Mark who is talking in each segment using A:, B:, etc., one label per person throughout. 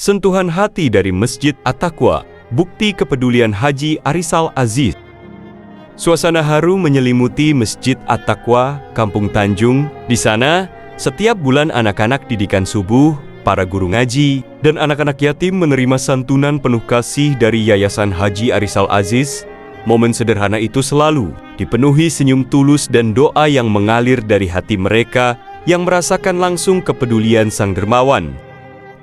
A: Sentuhan hati dari Masjid At-Taqwa, bukti kepedulian Haji Arizal Aziz. Suasana haru menyelimuti Masjid At-Taqwa, Kampung Tanjung. Di sana, setiap bulan anak-anak didikan subuh, para guru ngaji, dan anak-anak yatim menerima santunan penuh kasih dari Yayasan Haji Arizal Aziz. Momen sederhana itu selalu dipenuhi senyum tulus dan doa yang mengalir dari hati mereka yang merasakan langsung kepedulian Sang Dermawan.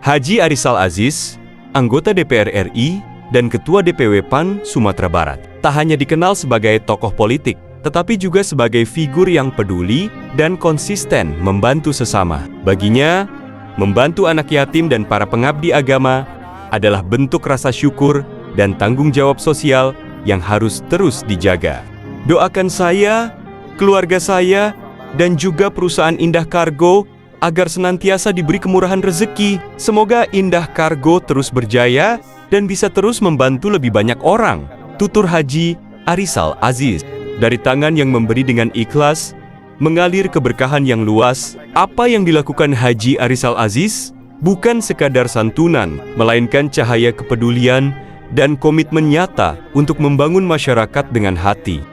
A: Haji Arizal Aziz, anggota DPR RI dan Ketua DPW PAN Sumatera Barat, tak hanya dikenal sebagai tokoh politik, tetapi juga sebagai figur yang peduli dan konsisten membantu sesama. Baginya, membantu anak yatim dan para pengabdi agama adalah bentuk rasa syukur dan tanggung jawab sosial yang harus terus dijaga. Doakan saya, keluarga saya, dan juga perusahaan Indah Kargo agar senantiasa diberi kemurahan rezeki. Semoga Indah Kargo terus berjaya dan bisa terus membantu lebih banyak orang. Tutur Haji Arizal Aziz. Dari tangan yang memberi dengan ikhlas, mengalir keberkahan yang luas. Apa yang dilakukan Haji Arizal Aziz bukan sekadar santunan, melainkan cahaya kepedulian dan komitmen nyata untuk membangun masyarakat dengan hati.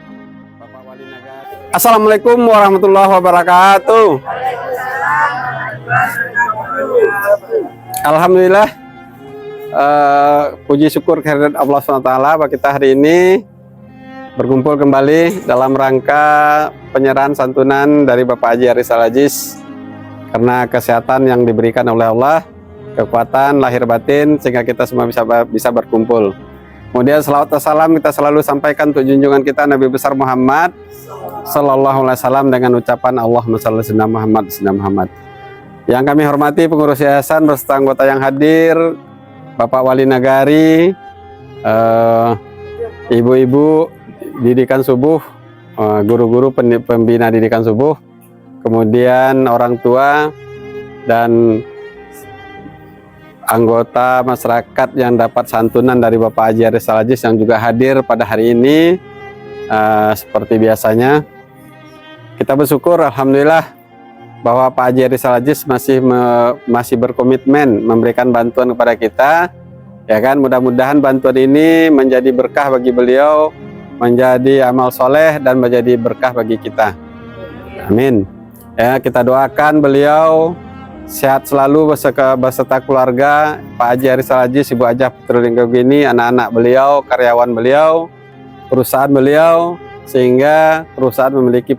B: Assalamualaikum warahmatullahi wabarakatuh. Alhamdulillah, puji syukur kehadirat Allah SWT bahwa kita hari ini berkumpul kembali dalam rangka penyerahan santunan dari Bapak Haji Arizal Aziz karena kesehatan yang diberikan oleh Allah, kekuatan lahir batin sehingga kita semua bisa berkumpul. Kemudian salawat dan salam kita selalu sampaikan untuk junjungan kita Nabi besar Muhammad Sallallahu Alaihi Wasallam dengan ucapan Allahumma shalli ala Muhammad. Yang kami hormati pengurus yayasan beserta anggota yang hadir, Bapak Wali Nagari, ibu-ibu didikan subuh, guru-guru pembina didikan subuh, kemudian orang tua dan anggota masyarakat yang dapat santunan dari Bapak Haji Arizal Aziz yang juga hadir pada hari ini. Seperti biasanya, kita bersyukur alhamdulillah bahwa Pak Haji Arizal Aziz masih berkomitmen memberikan bantuan kepada kita, ya kan. Mudah-mudahan bantuan ini menjadi berkah bagi beliau, menjadi amal soleh dan menjadi berkah bagi kita. Amin. Ya, kita doakan beliau sehat selalu beserta keluarga, Pak Haji Arizal Aziz, Ibu Hajah Putrulingga-Gini, anak-anak beliau, karyawan beliau, perusahaan beliau, sehingga perusahaan memiliki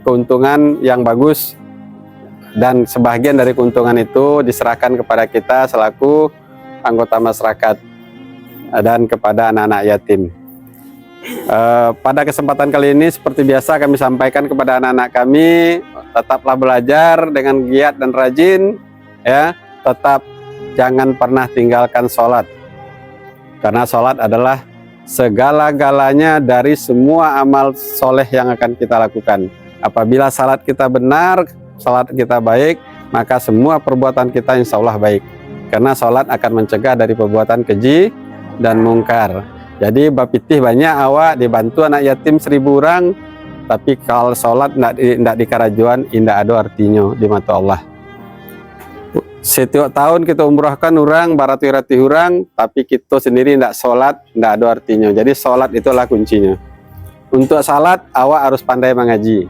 B: keuntungan yang bagus, dan sebagian dari keuntungan itu diserahkan kepada kita selaku anggota masyarakat dan kepada anak-anak yatim. Pada kesempatan kali ini seperti biasa kami sampaikan kepada anak-anak kami, tetaplah belajar dengan giat dan rajin, ya. Tetap jangan pernah tinggalkan sholat, karena sholat adalah segala-galanya dari semua amal soleh yang akan kita lakukan. Apabila salat kita benar, salat kita baik, maka semua perbuatan kita insya Allah baik. Karena salat akan mencegah dari perbuatan keji dan mungkar. Jadi bapitih banyak awak dibantu anak yatim 1000 orang, tapi kalau salat tidak dikarajuan, indah ada artinya di mata Allah. Setiap tahun kita umrahkan orang, baratirati orang, tapi kita sendiri tidak sholat, tidak ada artinya. Jadi sholat itulah kuncinya. Untuk salat, awak harus pandai mengaji.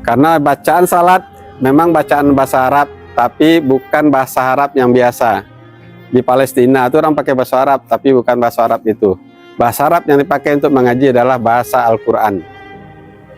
B: Karena bacaan salat memang bacaan bahasa Arab, tapi bukan bahasa Arab yang biasa. Di Palestina itu orang pakai bahasa Arab, tapi bukan bahasa Arab itu. Bahasa Arab yang dipakai untuk mengaji adalah bahasa Al-Quran.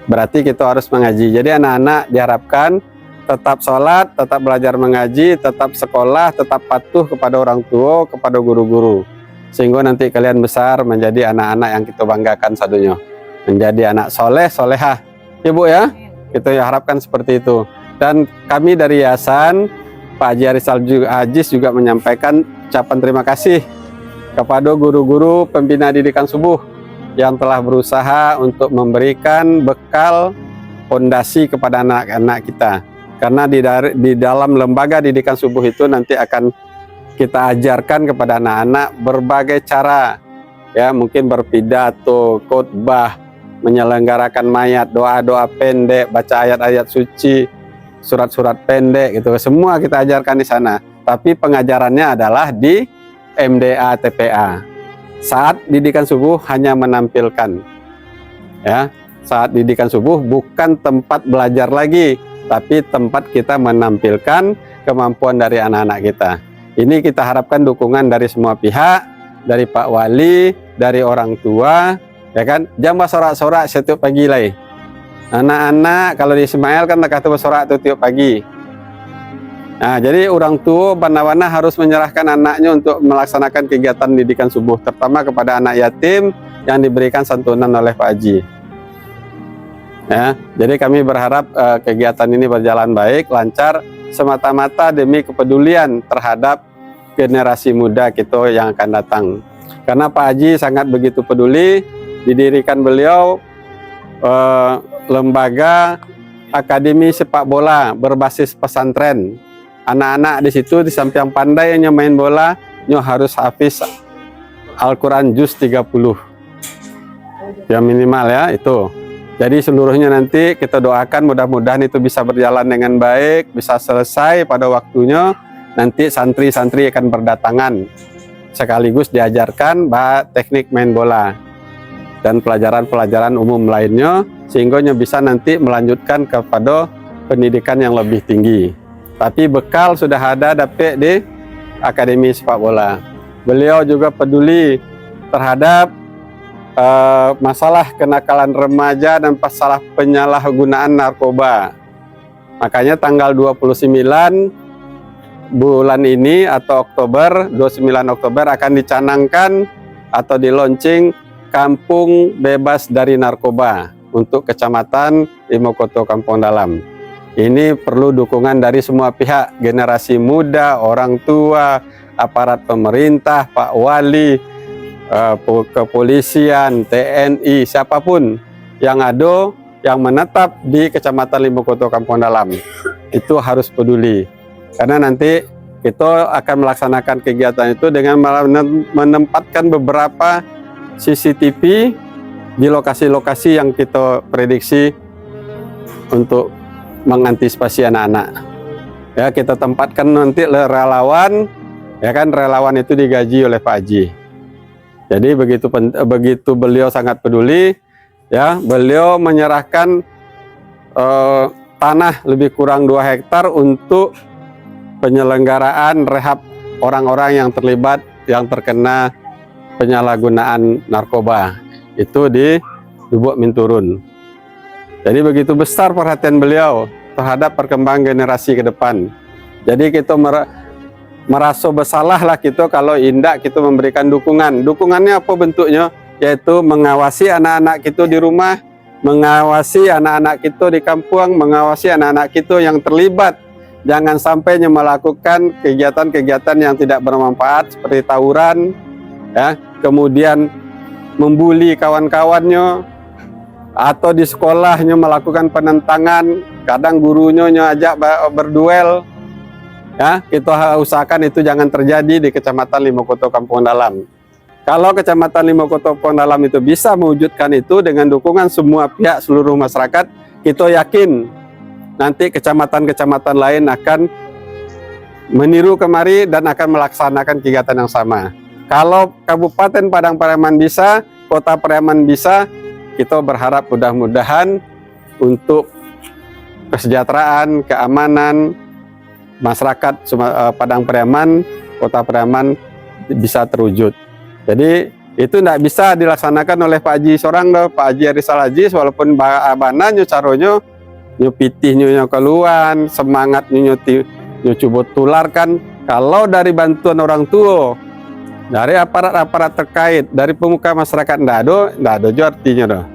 B: Berarti kita harus mengaji. Jadi anak-anak diharapkan tetap sholat, tetap belajar mengaji, tetap sekolah, tetap patuh kepada orang tua, kepada guru-guru. Sehingga nanti kalian besar menjadi anak-anak yang kita banggakan sadunya. Menjadi anak soleh, solehah. Ya Bu ya? Kita harapkan seperti itu. Dan kami dari Yayasan, Pak Haji Arizal Aziz juga menyampaikan ucapan terima kasih kepada guru-guru pembina didikan subuh yang telah berusaha untuk memberikan bekal fondasi kepada anak-anak kita. Karena di dalam lembaga didikan subuh itu nanti akan kita ajarkan kepada anak-anak berbagai cara, ya, mungkin berpidato, khotbah, menyelenggarakan mayat, doa-doa pendek, baca ayat-ayat suci, surat-surat pendek gitu. Semua kita ajarkan di sana. tapi pengajarannya adalah di MDA TPA. Saat didikan subuh hanya menampilkan, ya. Saat didikan subuh bukan tempat belajar lagi, tapi tempat kita menampilkan kemampuan dari anak-anak kita. Ini kita harapkan dukungan dari semua pihak, dari Pak Wali, dari orang tua, ya kan. Jangan sorak-sorak setiap pagi lah. Anak-anak kalau di Ismail kan tak kata bersorak setiap pagi. Nah, jadi orang tua bana-bana harus menyerahkan anaknya untuk melaksanakan kegiatan didikan subuh, terutama kepada anak yatim yang diberikan santunan oleh Pak Haji. Ya, jadi kami berharap kegiatan ini berjalan baik, lancar, semata-mata demi kepedulian terhadap generasi muda kita yang akan datang. Karena Pak Haji sangat begitu peduli, didirikan beliau lembaga akademi sepak bola berbasis pesantren. Anak-anak di situ di samping pandainya main bola, nyo harus hafiz Al-Quran juz 30. Ya minimal ya itu. Jadi seluruhnya nanti kita doakan mudah-mudahan itu bisa berjalan dengan baik, bisa selesai pada waktunya. Nanti santri-santri akan berdatangan, sekaligus diajarkan teknik main bola dan pelajaran-pelajaran umum lainnya, sehingga bisa nanti melanjutkan kepada pendidikan yang lebih tinggi. Tapi bekal sudah ada dapat di Akademi Sepak Bola. Beliau juga peduli terhadap masalah kenakalan remaja dan masalah penyalahgunaan narkoba. Makanya tanggal 29 bulan ini atau Oktober, 29 Oktober akan dicanangkan atau di launching Kampung Bebas dari Narkoba untuk Kecamatan Limokoto Kampung Dalam. Ini perlu dukungan dari semua pihak, generasi muda, orang tua, aparat pemerintah, Pak Wali, kepolisian, TNI, siapapun yang ada yang menetap di Kecamatan Limokoto Kampung Dalam itu harus peduli, karena nanti kita akan melaksanakan kegiatan itu dengan menempatkan beberapa CCTV di lokasi-lokasi yang kita prediksi untuk mengantisipasi anak-anak. Ya, kita tempatkan nanti relawan, ya kan, relawan itu digaji oleh Pak Haji. Jadi begitu beliau sangat peduli, ya, beliau menyerahkan tanah lebih kurang 2 hektar untuk penyelenggaraan rehab orang-orang yang terlibat, yang terkena penyalahgunaan narkoba. Itu di Lubuk Minturun. Jadi begitu besar perhatian beliau terhadap perkembangan generasi ke depan. Jadi kita merasa bersalah lah kita kalau indak kita memberikan dukungan. Dukungannya apa bentuknya? Yaitu mengawasi anak-anak kita di rumah, mengawasi anak-anak kita di kampung, mengawasi anak-anak kita yang terlibat. Jangan sampai melakukan kegiatan-kegiatan yang tidak bermanfaat seperti tawuran, ya, kemudian membuli kawan-kawannya, atau di sekolahnya melakukan penentangan, kadang gurunya ajak berduel. Ya, kita usahakan itu jangan terjadi di Kecamatan Limokoto Kampung Dalam. Kalau Kecamatan Limokoto Kampung Dalam itu bisa mewujudkan itu dengan dukungan semua pihak, seluruh masyarakat, kita yakin nanti kecamatan-kecamatan lain akan meniru kemari dan akan melaksanakan kegiatan yang sama. Kalau Kabupaten Padang Pariaman bisa, Kota Pariaman bisa, kita berharap mudah-mudahan untuk kesejahteraan, keamanan masyarakat Padang Pariaman, Kota Pariaman bisa terwujud. Jadi itu tidak bisa dilaksanakan oleh Pak Haji seorang, Pak Haji Arisal Aziz, walaupun abana nyo caronyo nyo pitih nyo keluar, semangat nyo coba tularkan. Kalau dari bantuan orang tua, dari aparat-aparat terkait, dari pemuka masyarakat, tidak ada juga artinya dah.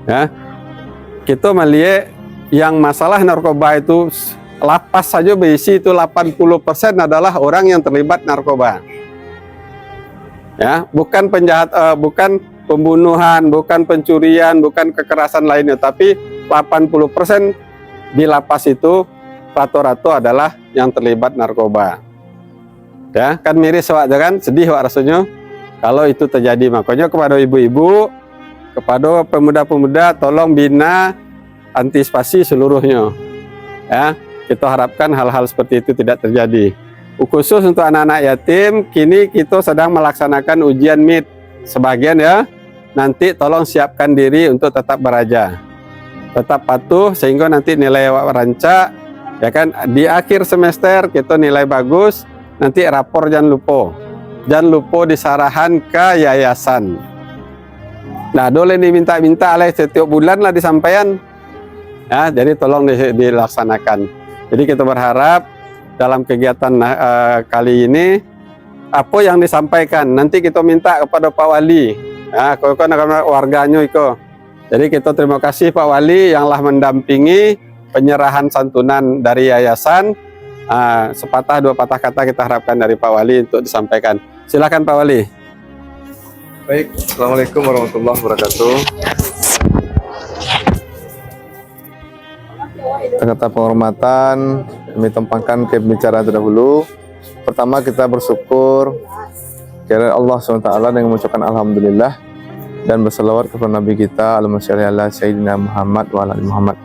B: Ya, kita melihat yang masalah narkoba itu lapas saja berisi itu 80% adalah orang yang terlibat narkoba. Ya, bukan penjahat, bukan pembunuhan, bukan pencurian, bukan kekerasan lainnya, tapi 80% di lapas itu rata-rata adalah yang terlibat narkoba. Ya, kan miris wak, kan sedih wak rasanya kalau itu terjadi. Makanya kepada ibu-ibu, kepada pemuda-pemuda, tolong bina antisipasi seluruhnya. Ya, kita harapkan hal-hal seperti itu tidak terjadi. Khusus untuk anak-anak yatim, kini kita sedang melaksanakan ujian MIT. Sebagian ya, nanti tolong siapkan diri untuk tetap beraja, tetap patuh, sehingga nanti nilai rancak, ya kan, di akhir semester kita nilai bagus, nanti rapor jangan lupa disarahan ke yayasan. Nah, boleh diminta-minta oleh setiap bulan lah disampaikan. Ya, jadi tolong dilaksanakan. Jadi kita berharap dalam kegiatan kali ini apa yang disampaikan nanti kita minta kepada Pak Wali. Ya, warganya itu. Jadi kita terima kasih Pak Wali yang telah mendampingi penyerahan santunan dari yayasan. Sepatah dua patah kata kita harapkan dari Pak Wali untuk disampaikan. Silakan Pak Wali.
C: Baik, Assalamualaikum warahmatullahi wabarakatuh. Kata penghormatan, kami tempatkan ke pembicaraan terdahulu. Pertama, kita bersyukur kepada Allah SWT dengan mengucapkan Alhamdulillah dan berselawat kepada Nabi kita Allahumma sholli ala Sayyidina Muhammad wa ala ali Muhammad.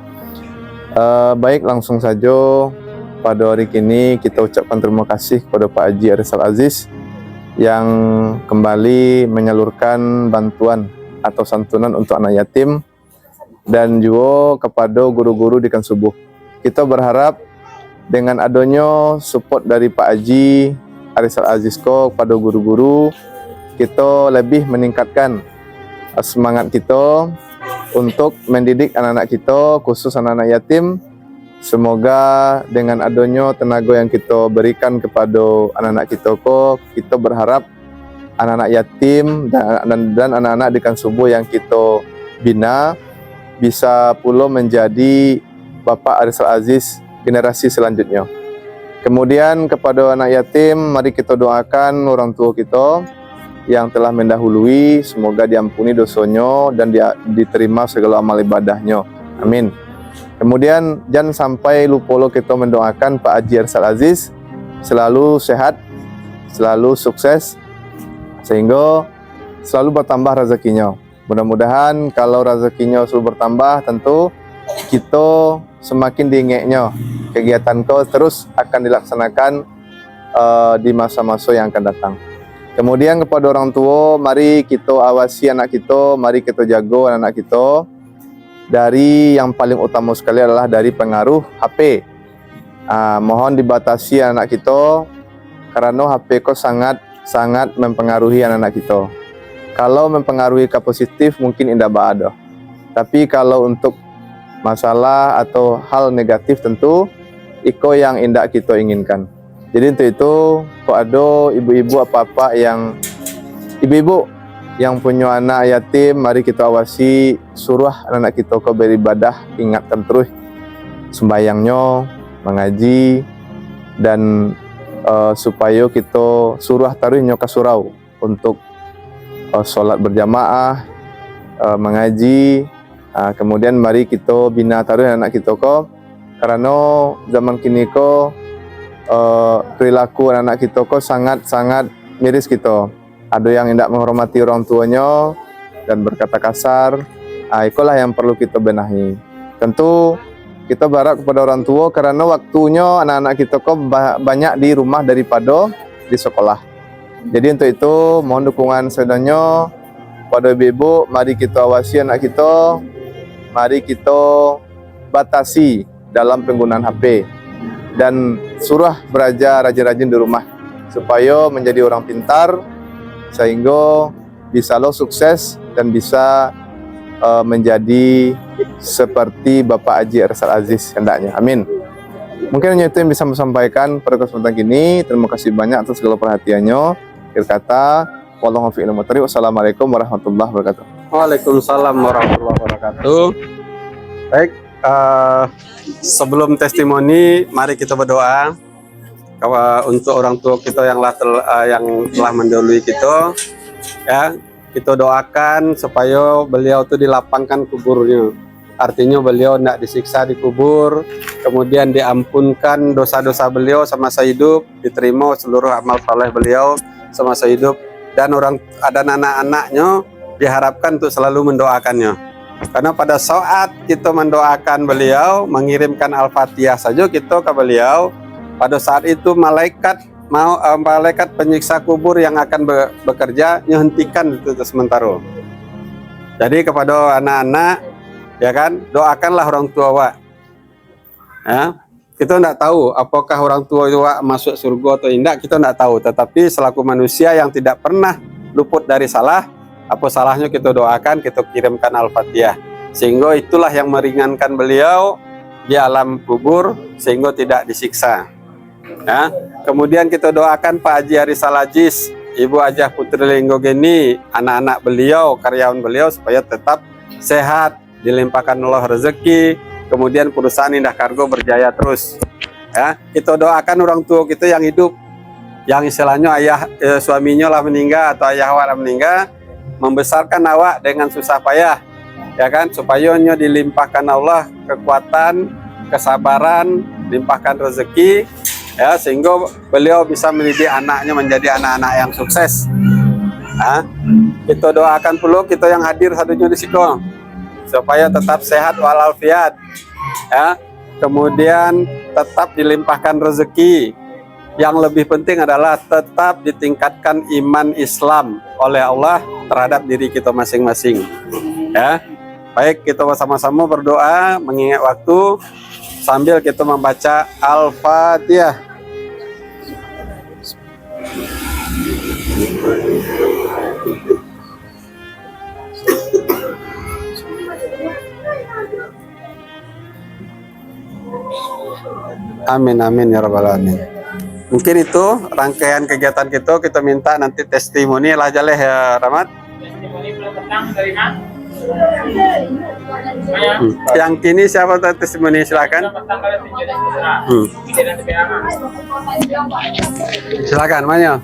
C: Baik, langsung saja pada hari ini kita ucapkan terima kasih kepada Pak Haji Arisal Aziz yang kembali menyalurkan bantuan atau santunan untuk anak yatim dan juga kepada guru-guru di Kan Subuh. Kita berharap dengan adanya support dari Pak Haji Arisal Aziz kepada guru-guru, kita lebih meningkatkan semangat kita untuk mendidik anak-anak kita, khusus anak-anak yatim. Semoga dengan adanya tenaga yang kita berikan kepada anak-anak kita berharap anak-anak yatim dan anak-anak di Kan Subuh yang kita bina bisa pula menjadi Bapak Arisal Aziz generasi selanjutnya. Kemudian kepada anak yatim, mari kita doakan orang tua kita yang telah mendahului, semoga diampuni dosanya dan diterima segala amal ibadahnya. Amin. Kemudian jangan sampai lupa kita mendoakan Pak Haji Arisal Aziz selalu sehat, selalu sukses, sehingga selalu bertambah rezekinya. Mudah-mudahan kalau rezekinya selalu bertambah, tentu kita semakin diingatnya kegiatan kau terus akan dilaksanakan di masa-masa yang akan datang. Kemudian kepada orang tua, mari kita awasi anak kita, mari kita jaga anak kita. Dari yang paling utama sekali adalah dari pengaruh HP. Mohon dibatasi anak kita karena HP kok sangat mempengaruhi anak kita. Kalau mempengaruhi ke positif mungkin indah ada. Tapi kalau untuk masalah atau hal negatif tentu iko yang indah kita inginkan. Jadi untuk itu kok ada ibu-ibu apa-apa yang ibu-ibu yang punya anak yatim, mari kita awasi, suruh anak kita ke beribadah, ingatkan terus sembayangnya, mengaji, dan supaya kita suruh taruhnya ke surau untuk sholat berjamaah, mengaji. Kemudian mari kita bina taruh anak kita karena zaman kini perilaku anak kita sangat miris kita. Ada yang tidak menghormati orang tuanya dan berkata kasar. Itulah yang perlu kita benahi. Tentu kita berharap kepada orang tua karena waktunya anak-anak kita banyak di rumah daripada di sekolah. Jadi untuk itu mohon dukungan saudaranya pada ibu-ibu, mari kita awasi anak kita, mari kita batasi dalam penggunaan HP dan suruh belajar rajin-rajin di rumah supaya menjadi orang pintar, sehingga bisa lo sukses dan bisa menjadi seperti Bapak Haji Arisal Aziz hendaknya. Amin. Mungkin hanya itu yang bisa saya sampaikan pada kesempatan ini. Terima kasih banyak atas segala perhatiannya. Akhir kata, wallahu a'lam bishawab. Wassalamualaikum warahmatullahi wabarakatuh.
B: Waalaikumsalam warahmatullahi wabarakatuh. Baik, sebelum testimoni, mari kita berdoa untuk orang tua kita yang telah mendahului kita. Ya, kita doakan supaya beliau itu dilapangkan kuburnya. Artinya beliau tidak disiksa di kubur, kemudian diampunkan dosa-dosa beliau semasa hidup, diterima seluruh amal saleh beliau semasa hidup, dan anak-anaknya diharapkan untuk selalu mendoakannya. Karena pada saat kita mendoakan beliau, mengirimkan Al-Fatihah saja kita ke beliau, pada saat itu malaikat malaikat penyiksa kubur yang akan bekerja hentikan itu sementara. Jadi kepada anak-anak, ya kan, doakanlah orang tua wak. Ya, kita tidak tahu apakah orang tua wak masuk surga atau tidak, kita tidak tahu. Tetapi selaku manusia yang tidak pernah luput dari salah, apa salahnya kita doakan, kita kirimkan Al-Fatihah. Sehingga itulah yang meringankan beliau di alam kubur sehingga tidak disiksa. Ya. Kemudian kita doakan Pak Haji Arisal Aziz, Ibu Hajah Putri Lenggogeni, anak-anak beliau, karyawan beliau supaya tetap sehat, dilimpahkan Allah rezeki, kemudian perusahaan Indah Kargo berjaya terus. Ya, kita doakan orang tua kita yang hidup, yang istilahnya suaminya lah meninggal atau ayah awak lah meninggal, membesarkan awak dengan susah payah, ya kan, supaya dilimpahkan Allah kekuatan, kesabaran, limpahkan rezeki. Ya, sehingga beliau bisa mendidik anaknya menjadi anak-anak yang sukses. Nah, kita doakan pula kita yang hadir satunya di situ supaya tetap sehat walafiat. Ya, kemudian tetap dilimpahkan rezeki. Yang lebih penting adalah tetap ditingkatkan iman Islam oleh Allah terhadap diri kita masing-masing. Ya, baik, kita sama-sama berdoa mengingat waktu sambil kita membaca Al-Fatihah. Amin amin ya rabbal alamin. Mungkin itu rangkaian kegiatan kita minta nanti testimoni lah jaleh ya Rahmat.
D: Testimoni belum petang dari mana?
B: Yang kini siapa tahu testimoni silakan. Silakan Manyo.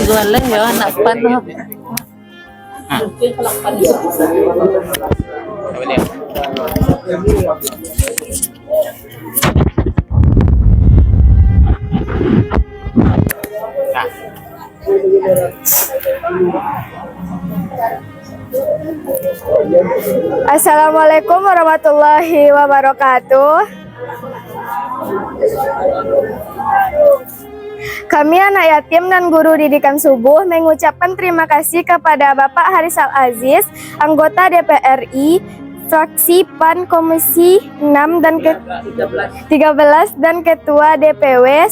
E: Boleh ya anak panuh.
F: Assalamualaikum warahmatullahi wabarakatuh. Kami anak yatim dan guru didikan subuh mengucapkan terima kasih kepada Bapak Harisal Aziz, anggota DPRI, fraksi PAN Komisi 6 dan 13 dan Ketua DPW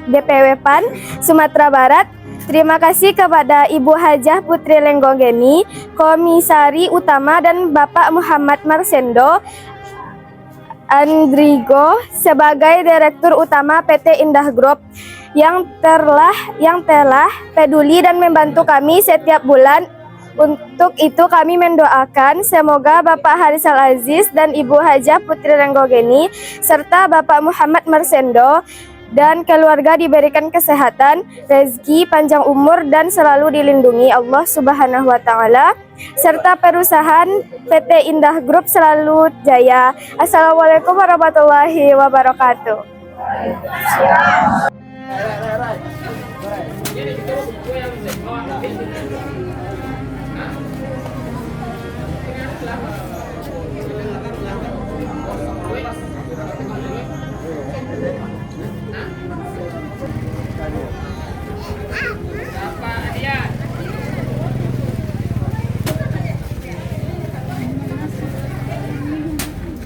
F: DPW PAN Sumatera Barat. Terima kasih kepada Ibu Hajah Putri Lenggogeni, Komisari Utama, dan Bapak Muhammad Marsendo Andrigo sebagai Direktur Utama PT Indah Group yang telah peduli dan membantu kami setiap bulan. Untuk itu kami mendoakan semoga Bapak Harisal Aziz dan Ibu Hajah Putri Lenggogeni serta Bapak Muhammad Marsendo dan keluarga diberikan kesehatan, rezeki, panjang umur, dan selalu dilindungi Allah Subhanahu wa Ta'ala, serta perusahaan PT Indah Group selalu jaya. Assalamualaikum warahmatullahi wabarakatuh.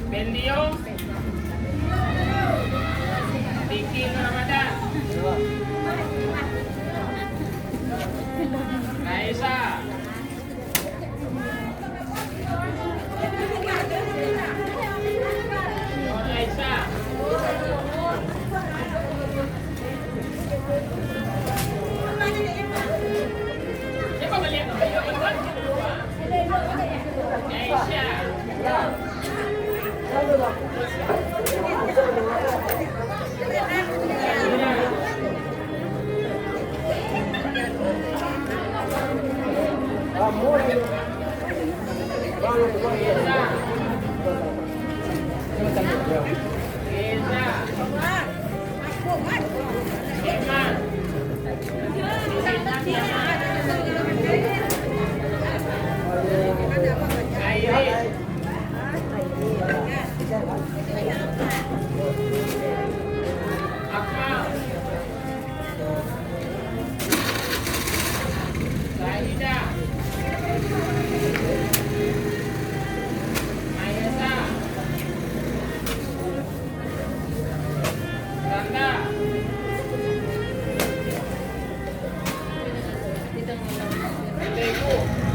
D: Bendio, Diki Ramadan, Raisa, Raisa, siapa beliau? Airis. Akmal. Zahida. Ayesa. Randa. Teteku.